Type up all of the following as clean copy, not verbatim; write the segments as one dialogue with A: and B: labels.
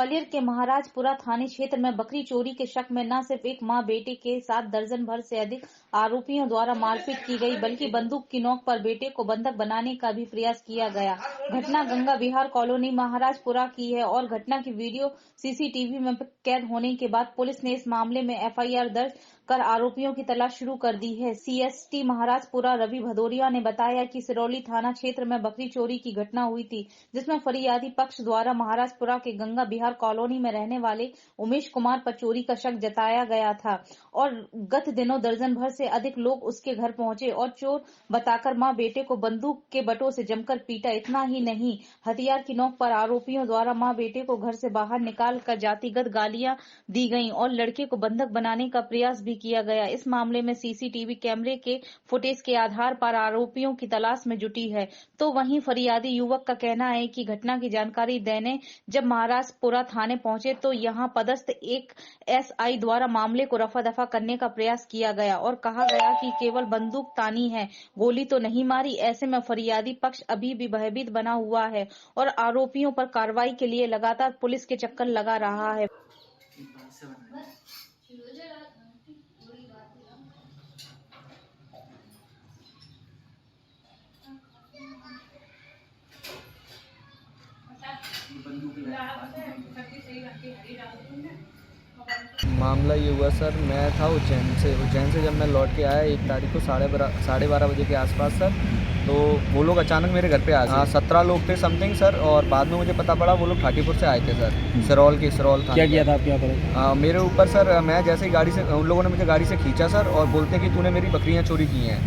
A: ग्वालियर के महाराजपुरा थाने क्षेत्र में बकरी चोरी के शक में न सिर्फ एक मां बेटे के साथ दर्जन भर से अधिक आरोपियों द्वारा मारपीट की गई, बल्कि बंदूक की नोक पर बेटे को बंधक बनाने का भी प्रयास किया गया। घटना गंगा विहार कॉलोनी महाराजपुरा की है और घटना की वीडियो सीसीटीवी में कैद होने के बाद पुलिस ने इस मामले में एफआईआर दर्ज कर आरोपियों की तलाश शुरू कर दी है। सीएसटी महाराजपुरा रवि भदौरिया ने बताया कि सिरौली थाना क्षेत्र में बकरी चोरी की घटना हुई थी, जिसमें फरियादी पक्ष द्वारा महाराजपुरा के गंगा विहार कॉलोनी में रहने वाले उमेश कुमार पर चोरी का शक जताया गया था और गत दिनों दर्जन भर से अधिक लोग उसके घर पहुंचे और चोर बताकर मां बेटे को बंदूक के बटों से जमकर पीटा। इतना ही नहीं, हथियार की नोक पर आरोपियों द्वारा मां बेटे को घर से बाहर निकाल कर जातिगत गालियां दी गईं और लड़के को बंधक बनाने का प्रयास भी किया गया। इस मामले में सीसीटीवी कैमरे के फुटेज के आधार पर आरोपियों की तलाश में जुटी है। तो वहीं फरियादी युवक का कहना है कि घटना की जानकारी देने जब महाराजपुरा थाने पहुंचे तो यहां पदस्थ एक एसआई द्वारा मामले को रफा दफा करने का प्रयास किया गया और कहा गया कि केवल बंदूक तानी है, गोली तो नहीं मारी। ऐसे में फरियादी पक्ष अभी भी भयभीत बना हुआ है और आरोपियों पर कार्रवाई के लिए लगातार पुलिस के चक्कर लगा रहा है।
B: मामला ये हुआ सर, मैं था उज्जैन से जब मैं लौट के आया 1 तारीख को 12:30 बजे के आसपास सर, तो वो लोग अचानक मेरे घर पे आ गए। 17 लोग थे समथिंग सर, और बाद में मुझे पता पड़ा वो लोग ठाटीपुर से आए थे सर, सिरौल था।
C: क्या किया था आपके यहाँ पर?
B: मेरे ऊपर सर, मैं जैसे ही गाड़ी से, उन लोगों ने मुझे गाड़ी से खींचा सर और बोलते कि तूने मेरी बकरियाँ चोरी की हैं।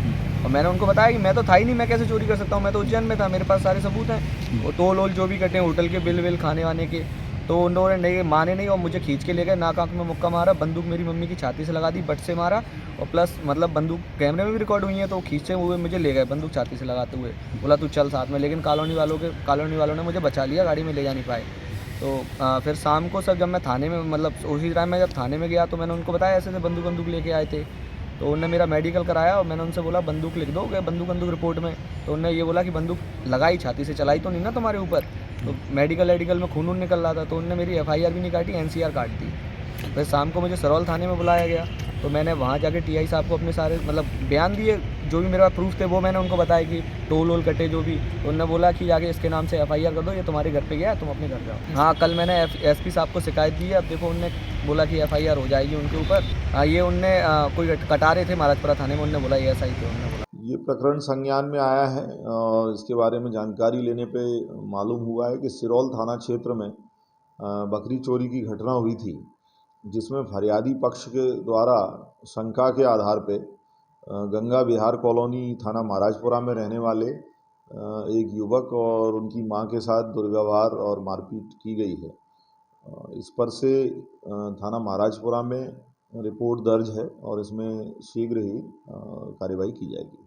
B: और मैंने उनको बताया कि मैं तो था ही नहीं, मैं कैसे चोरी कर सकता हूँ, मैं तो उज्जैन में था, मेरे पास सारे सबूत हैं। वो तोल ओल जो भी कटे होटल के बिल विल खाने वाने के, तो उन लोगों ने नहीं माने नहीं और मुझे खींच के ले गए, नाक आँख में मुक्का मारा, बंदूक मेरी मम्मी की छाती से लगा दी, बट से मारा, और प्लस मतलब बंदूक कैमरे में भी रिकॉर्ड हुई है, तो खींचते हुए मुझे ले गए बंदूक छाती से लगाते हुए, बोला तू चल साथ में। लेकिन कॉलोनी वालों ने मुझे बचा लिया, गाड़ी में ले जा नहीं पाए। तो फिर शाम को सर जब मैं थाने में, मतलब उसी टाइम मैं जब थाने में गया तो मैंने उनको बताया ऐसे बंदूक लेके आए थे। तो उन्होंने मेरा मेडिकल कराया और मैंने उनसे बोला बंदूक लिख दोगे बंदूक रिपोर्ट में। तो उन्होंने ये बोला कि बंदूक लगाई छाती से, चलाई तो नहीं ना तुम्हारे ऊपर। तो मेडिकल में खून निकल रहा था, तो उन्होंने मेरी एफआईआर भी नहीं काटी, एनसीआर काट दी। फिर शाम को मुझे सिरौल थाने में बुलाया गया, तो मैंने वहाँ जाके टीआई साहब को अपने सारे मतलब बयान दिए, जो भी मेरे पास प्रूफ थे वो मैंने उनको बताया कि टोल वोल कटे जो भी। तो उन्होंने बोला कि जाके इसके नाम से एफआईआर कर दो, ये तुम्हारे घर पे गया है, तुम अपने घर जाओ। हाँ, कल मैंने एसपी साहब को शिकायत दी है। अब देखो, उनने बोला कि एफआईआर हो जाएगी उनके ऊपर। ये उनने कोई कटा रहे थे महाराजपुरा थाने में, उन्होंने बोला ये ऐसा ही थे, उन्होंने बोला।
D: ये प्रकरण संज्ञान में आया है और इसके बारे में जानकारी लेने पे मालूम हुआ है कि सिरौल थाना क्षेत्र में बकरी चोरी की घटना हुई थी, जिसमें फरियादी पक्ष के द्वारा शंका के आधार पे गंगा विहार कॉलोनी थाना महाराजपुरा में रहने वाले एक युवक और उनकी मां के साथ दुर्व्यवहार और मारपीट की गई है। इस पर से थाना महाराजपुरा में रिपोर्ट दर्ज है और इसमें शीघ्र ही कार्रवाई की जाएगी।